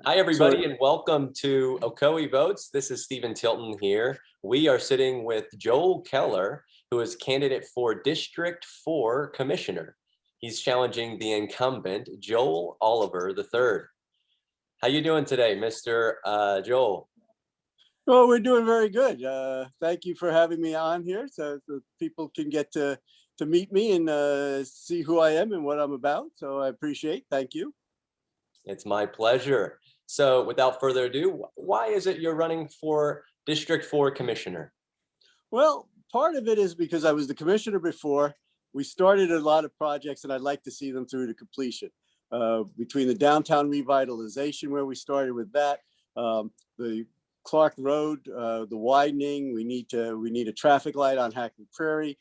Hi, everybody, and welcome to Ocoee Votes. This is Stephen Tilton here. We are sitting with Joel Keller, who is candidate for District 4 Commissioner. He's challenging the incumbent, Joel Oliver III. How you doing today, Mr. Joel? Well, we're doing very good. Thank you for having me on here so people can get to meet me and see who I am and what I'm about. So I appreciate. Thank you. It's my pleasure. So without further ado, why is it you're running for District 4 Commissioner? Well, part of it is because I was the commissioner before. We started a lot of projects and I'd like to see them through to completion. Between the downtown revitalization, where we started with that, the Clark Road, the widening, we need a traffic light on Hackney Prairie.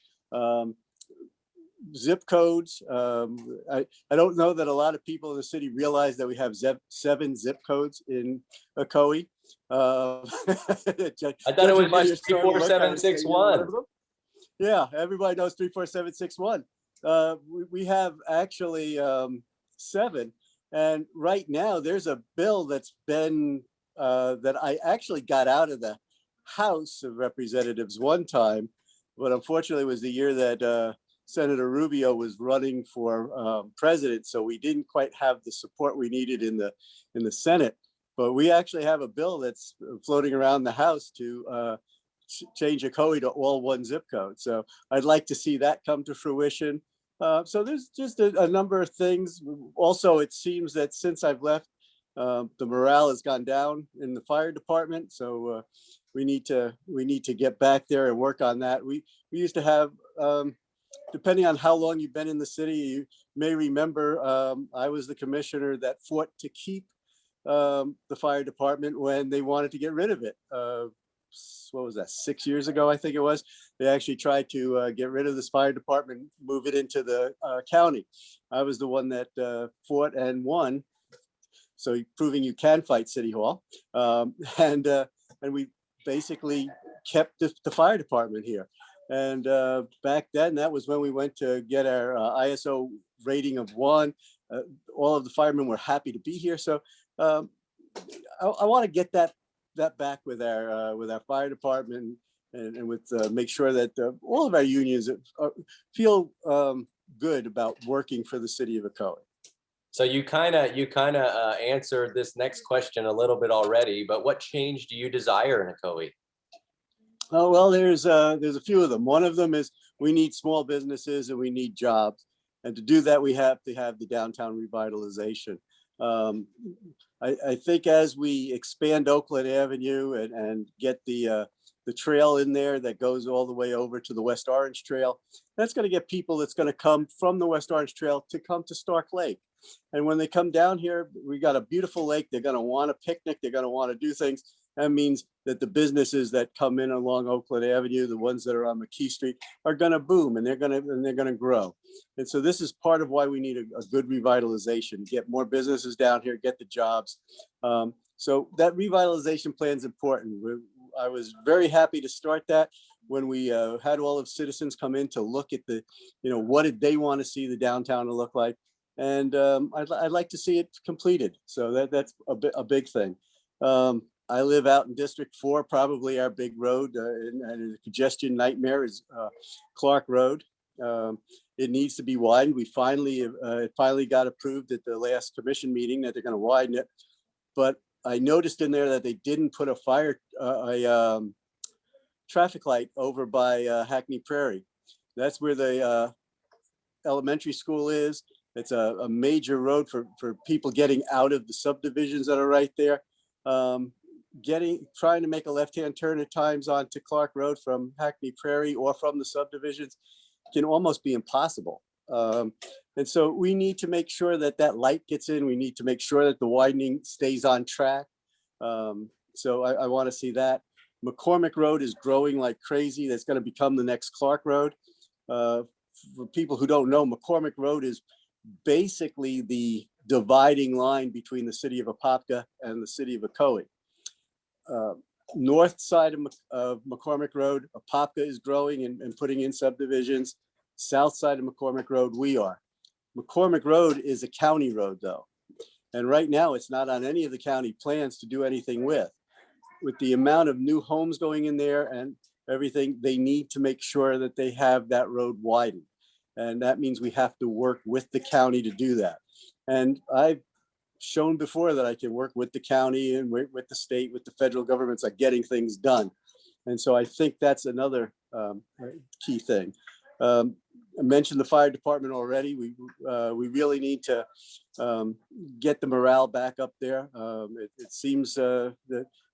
Zip codes. I don't know that a lot of people in the city realize that we have 7 zip codes in Ocoee. I thought it was just 34761. Yeah, everybody knows 34761. We have actually 7, and right now there's a bill that's been that I actually got out of the House of Representatives one time, but unfortunately it was the year that Senator Rubio was running for president, so we didn't quite have the support we needed in the Senate. But we actually have a bill that's floating around the House to change Ocoee to all one zip code. So I'd like to see that come to fruition. So there's just a number of things. Also, it seems that since I've left, the morale has gone down in the fire department. So we need to get back there and work on that. We used to have. Depending on how long you've been in the city, you may remember I was the commissioner that fought to keep the fire department when they wanted to get rid of it. What was that, 6 years ago, I think it was. They actually tried to get rid of this fire department, move it into the county. I was the one that fought and won. So proving you can fight City Hall. And we basically kept the fire department here. And back then, that was when we went to get our ISO rating of 1. All of the firemen were happy to be here. So I want to get that back with our fire department and with make sure that all of our unions feel good about working for the city of Ocoee. So you kind of answered this next question a little bit already, but what change do you desire in Ocoee? Oh, well, there's a few of them. One of them is we need small businesses and we need jobs. And to do that, we have to have the downtown revitalization. I think as we expand Oakland Avenue and get the trail in there that goes all the way over to the West Orange Trail, that's going to get people that's going to come from the West Orange Trail to come to Stark Lake. And when they come down here, we got a beautiful lake. They're going to want to picnic. They're going to want to do things. That means that the businesses that come in along Oakland Avenue, the ones that are on McKee Street, are going to boom and they're going to grow. And so this is part of why we need a good revitalization, get more businesses down here, get the jobs. So that revitalization plan is important. I was very happy to start that when we had all of citizens come in to look at what did they want to see the downtown to look like. And I'd like to see it completed. So that's a big thing. I live out in District 4, probably our big road and a congestion nightmare is Clark Road. It needs to be widened. We finally got approved at the last commission meeting that they're going to widen it. But I noticed in there that they didn't put a traffic light over by Hackney Prairie. That's where the elementary school is. It's a major road for people getting out of the subdivisions that are right there. Trying to make a left-hand turn at times onto Clark Road from Hackney Prairie or from the subdivisions can almost be impossible. And so we need to make sure that light gets in. We need to make sure that the widening stays on track. So I want to see that. McCormick Road is growing like crazy. That's going to become the next Clark Road. For people who don't know, McCormick Road is basically the dividing line between the city of Apopka and the city of Ocoee. North side of McCormick Road, Apopka is growing and putting in subdivisions. South side of McCormick Road, we are. McCormick Road is a county road though. And right now, it's not on any of the county plans to do anything with. With the amount of new homes going in there and everything, they need to make sure that they have that road widened. And that means we have to work with the county to do that. And I've shown before that I can work with the county and with the state, with the federal governments on getting things done. And so I think that's another key thing. I mentioned the fire department already. We really need to get the morale back up there. It seems that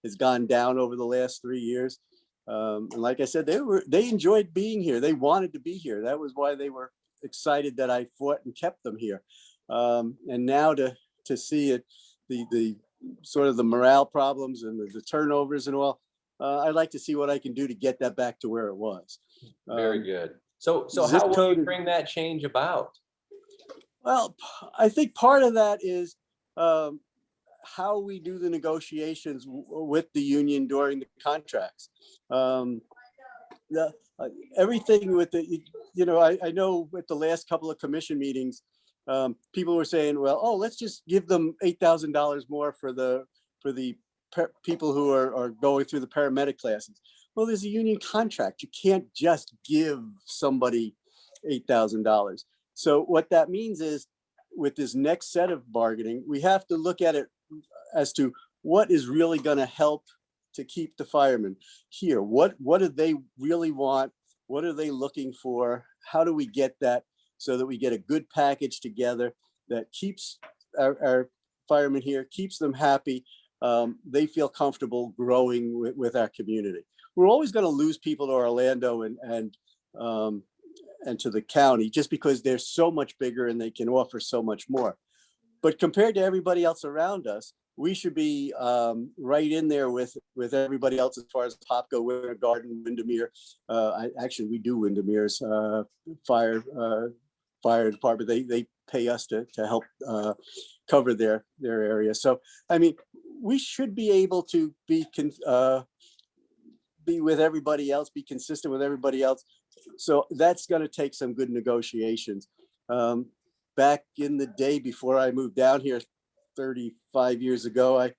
it's gone down over the last 3 years. And like I said, they enjoyed being here. They wanted to be here. That was why they were excited that I fought and kept them here. And now to see it, the sort of the morale problems and the turnovers and all, I'd like to see what I can do to get that back to where it was. Very good. So zip how will code you bring that change about? Well, I think part of that is how we do the negotiations with the union during the contracts. Everything with the, I know with the last couple of commission meetings, people were saying, well, oh, let's just give them $8,000 more for the people who are going through the paramedic classes. Well, there's a union contract. You can't just give somebody $8,000. So what that means is, with this next set of bargaining, we have to look at it as to what is really going to help to keep the firemen here. What do they really want? What are they looking for? How do we get that so that we get a good package together that keeps our firemen here, keeps them happy. They feel comfortable growing with our community. We're always going to lose people to Orlando and to the county just because they're so much bigger and they can offer so much more. But compared to everybody else around us, we should be right in there with everybody else as far as Popco, Winter Garden, Windermere. Actually, we do Windermere's fire department. They pay us to help cover their area. So, I mean, we should be able to be with everybody else, be consistent with everybody else. So that's going to take some good negotiations. Back in the day before I moved down here 35 years ago,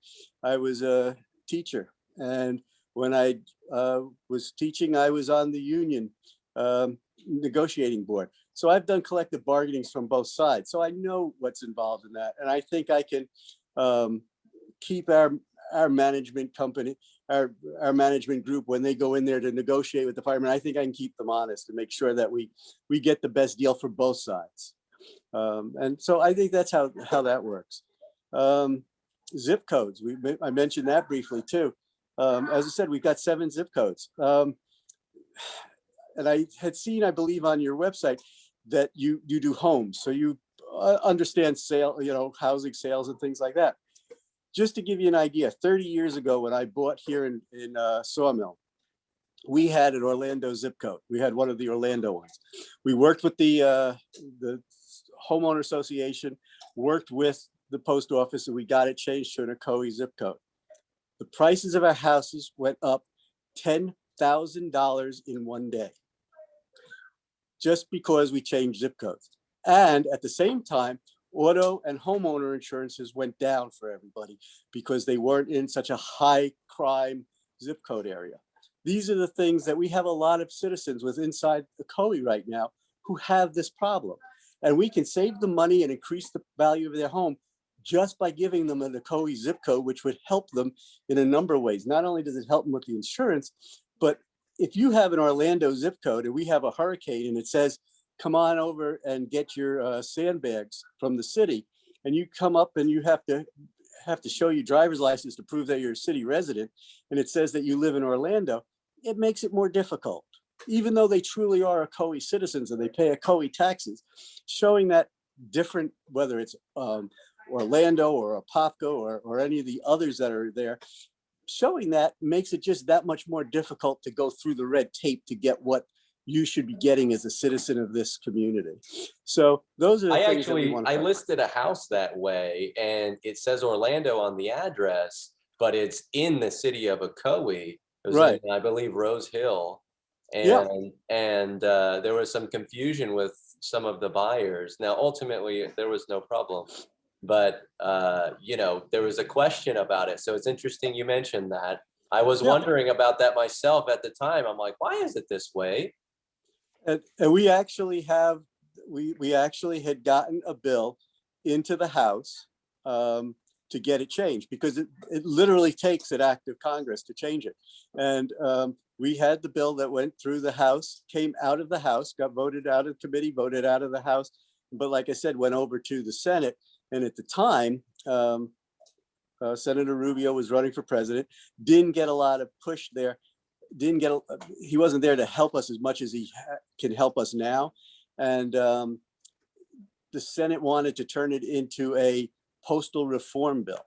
I was a teacher. And when I was teaching, I was on the union negotiating board. So I've done collective bargainings from both sides. So I know what's involved in that. And I think I can keep our management company, our management group, when they go in there to negotiate with the firemen, I think I can keep them honest and make sure that we get the best deal for both sides. And so I think that's how that works. Zip codes, I mentioned that briefly too. As I said, we've got 7 zip codes. And I had seen, I believe on your website, that you do homes. So you understand housing sales and things like that. Just to give you an idea, 30 years ago when I bought here in Sawmill, we had an Orlando zip code. We had one of the Orlando ones. We worked with the homeowner association, worked with the post office, and we got it changed to an Ocoee zip code. The prices of our houses went up $10,000 in one day, just because we changed zip codes. And at the same time, auto and homeowner insurances went down for everybody because they weren't in such a high crime zip code area. These are the things that we have a lot of citizens with inside the Ocoee right now who have this problem. And we can save them money and increase the value of their home just by giving them an Ocoee zip code, which would help them in a number of ways. Not only does it help them with the insurance, but if you have an Orlando zip code and we have a hurricane and it says, come on over and get your sandbags from the city, and you come up and you have to show your driver's license to prove that you're a city resident, and it says that you live in Orlando, it makes it more difficult. Even though they truly are Ocoee citizens and they pay Ocoee taxes, showing that different, whether it's Orlando or Apopka or any of the others that are there, showing that makes it just that much more difficult to go through the red tape to get what you should be getting as a citizen of this community. So those are the things that we want to I listed a house that way, and it says Orlando on the address, but it's in the city of Ocoee. It was right in, I believe, Rose Hill. And there was some confusion with some of the buyers. Now, ultimately, there was no problem. but there was a question about it. So it's interesting you mentioned that. I was Yeah. wondering about that myself at the time. I'm like, why is it this way? And we actually actually had gotten a bill into the House to get it changed, because it literally takes an act of Congress to change it. And we had the bill that went through the House, came out of the House, got voted out of committee, voted out of the House. But like I said, went over to the Senate. And at the time, Senator Rubio was running for president, didn't get a lot of push there. He wasn't there to help us as much as he can help us now. And the Senate wanted to turn it into a postal reform bill.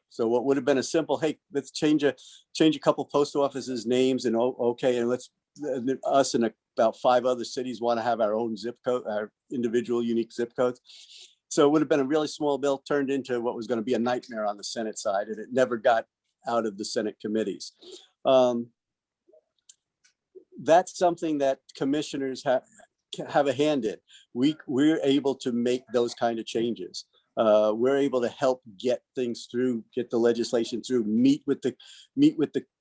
So what would have been a simple, hey, let's change a couple post offices names, and okay, and let's, us and about 5 other cities want to have our own zip code, our individual unique zip codes. So it would have been a really small bill, turned into what was going to be a nightmare on the Senate side, and it never got out of the Senate committees. That's something that commissioners have a hand in. We're able to make those kind of changes. We're able to help get things through, get the legislation through, meet with the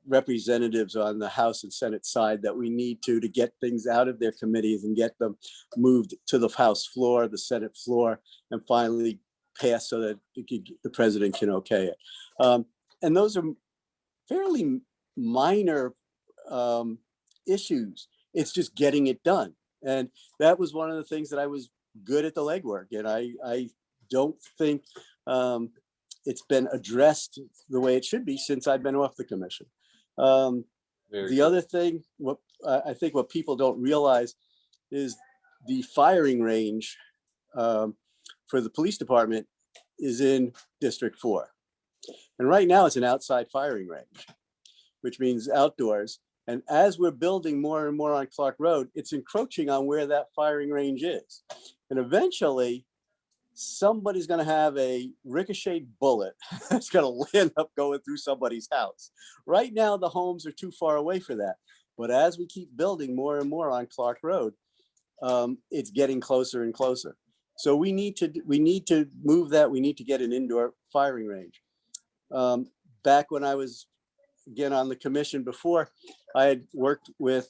representatives on the House and Senate side that we need to get things out of their committees and get them moved to the House floor, the Senate floor, and finally pass so that the president can okay it. And those are fairly minor issues. It's just getting it done. And that was one of the things that I was good at the legwork. And I don't think it's been addressed the way it should be since I've been off the commission. The other thing, what I think what people don't realize is the firing range for the police department is in District 4. And right now it's an outside firing range, which means outdoors. And as we're building more and more on Clark Road, it's encroaching on where that firing range is. And eventually, somebody's going to have a ricocheted bullet that's going to land up going through somebody's house. Right now, the homes are too far away for that. But as we keep building more and more on Clark Road, it's getting closer and closer. So we need to move that. We need to get an indoor firing range. Back when I was again on the commission before, I had worked with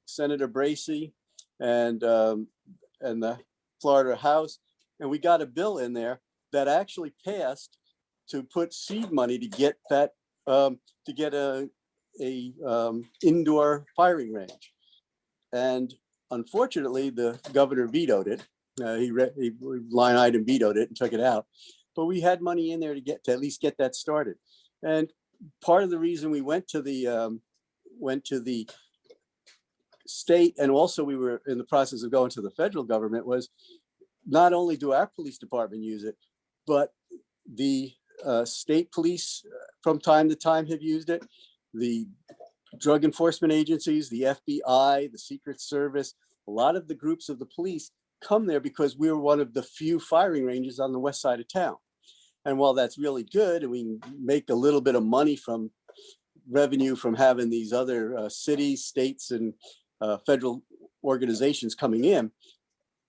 Senator Bracy and the Florida House, and we got a bill in there that actually passed to put seed money to get that to get a indoor firing range. And unfortunately, the governor vetoed it. He line item vetoed it and took it out. But we had money in there to at least get that started. And part of the reason we went to the state, and also we were in the process of going to the federal government, was not only do our police department use it, but the state police from time to time have used it. The drug enforcement agencies, the FBI, the Secret Service, a lot of the groups of the police come there because we're one of the few firing ranges on the west side of town. And while that's really good, and we make a little bit of money from revenue from having these other cities, states, and federal organizations coming in,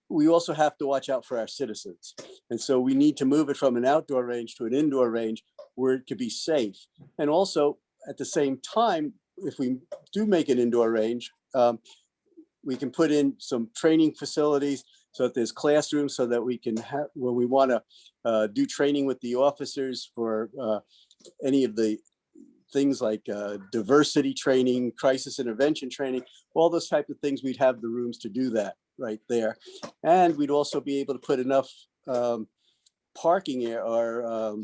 we also have to watch out for our citizens. And so we need to move it from an outdoor range to an indoor range where it could be safe. And also at the same time, if we do make an indoor range, we can put in some training facilities so that there's classrooms so that we can have, when we want to do training with the officers for any of the things like diversity training, crisis intervention training, all those types of things, we'd have the rooms to do that right there. And we'd also be able to put enough parking or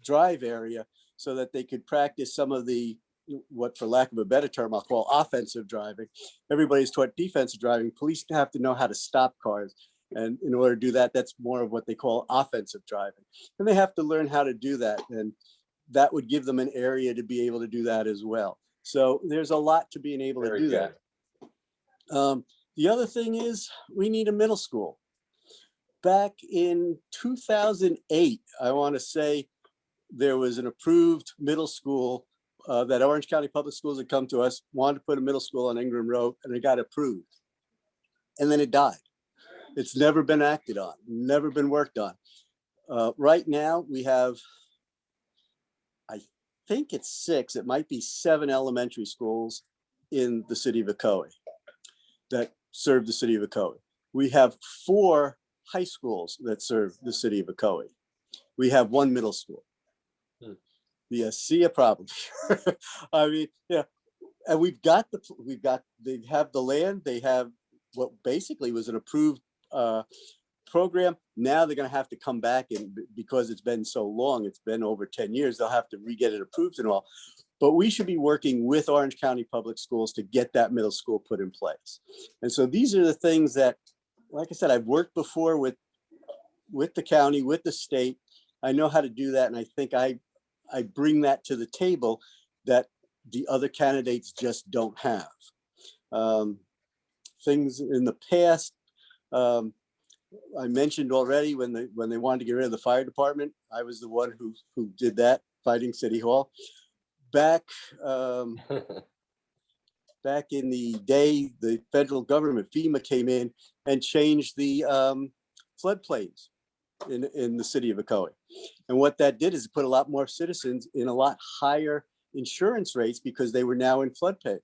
drive area so that they could practice some of the, what for lack of a better term, I'll call offensive driving. Everybody's taught defensive driving. Police have to know how to stop cars. And in order to do that, that's more of what they call offensive driving. And they have to learn how to do that. And that would give them an area to be able to do that as well. So there's a lot to being able to do that. The other thing is we need a middle school. Back in 2008, I want to say there was an approved middle school that Orange County Public Schools had come to us, wanted to put a middle school on Ingram Road, and it got approved. And then it died. It's never been acted on, never been worked on. Right now, we have, I think it's 6, it might be 7 elementary schools in the city of Ocoee that serve the city of Ocoee. We have 4 high schools that serve the city of Ocoee. We have 1 middle school. You see a problem. I mean, yeah, and they have the land, they have what basically was an approved program. Now they're going to have to come back, and because it's been so long, it's been over 10 years, they'll have to re-get it approved and all. But we should be working with Orange County Public Schools to get that middle school put in place. And so these are the things that, like I said, I've worked before with the county, with the state. I know how to do that, and I think I bring that to the table that the other candidates just don't have. Things in the past, I mentioned already when they wanted to get rid of the fire department, I was the one who did that, fighting City Hall. Back in the day, the federal government, FEMA, came in and changed the floodplains in the city of Ocoee. And what that did is it put a lot more citizens in a lot higher insurance rates because they were now in floodplains.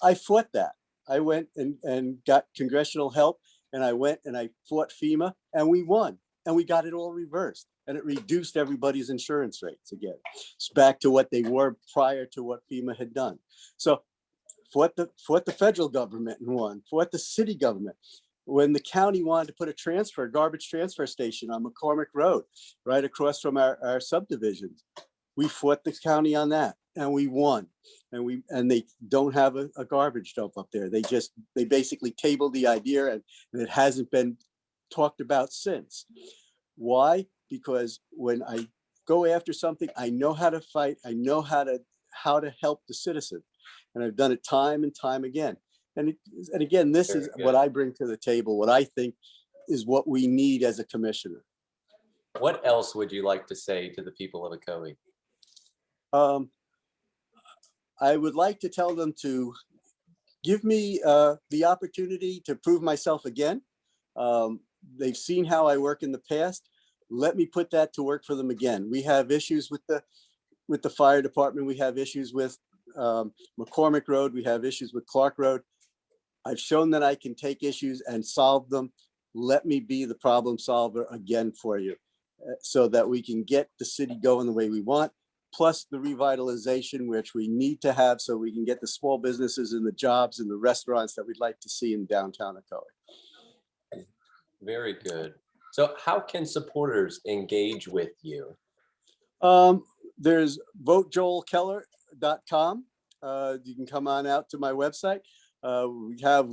I fought that. I went and got congressional help, and I went and I fought FEMA, and we won, and we got it all reversed, and it reduced everybody's insurance rates again. It's back to what they were prior to what FEMA had done. So fought the federal government and won, fought the city government. When the county wanted to put a garbage transfer station on McCormick Road, right across from our subdivisions, we fought the county on that, and we won. And they don't have a garbage dump up there. They basically tabled the idea, and it hasn't been talked about since. Why? Because when I go after something, I know how to fight. I know how to help the citizen, and I've done it time and time again. And again, this is what I bring to the table, what I think is what we need as a commissioner. What else would you like to say to the people of Ocoee? I would like to tell them to give me the opportunity to prove myself again. They've seen how I work in the past. Let me put that to work for them again. We have issues with the fire department. We have issues with McCormick Road. We have issues with Clark Road. I've shown that I can take issues and solve them. Let me be the problem solver again for you, so that we can get the city going the way we want, plus the revitalization, which we need to have so we can get the small businesses and the jobs and the restaurants that we'd like to see in downtown Ocoee. Very good. So how can supporters engage with you? There's votejoelkeller.com. You can come on out to my website. We have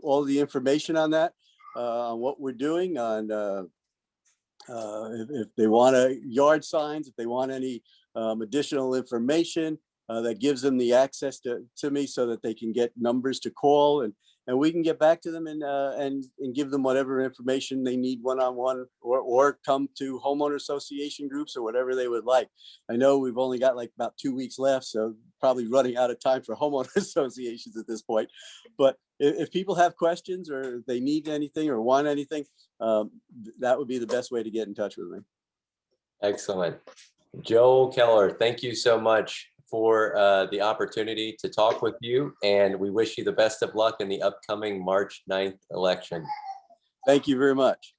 all the information on that, on what we're doing, on if they want yard signs, if they want any additional information that gives them the access to me so that they can get numbers to call, and we can get back to them and give them whatever information they need one-on-one, or come to homeowner association groups or whatever they would like. I know we've only got like about 2 weeks left, so probably running out of time for homeowner associations at this point. But if people have questions or they need anything or want anything, that would be the best way to get in touch with me. Excellent. Joel Keller, thank you so much for the opportunity to talk with you, and we wish you the best of luck in the upcoming March 9th election. Thank you very much.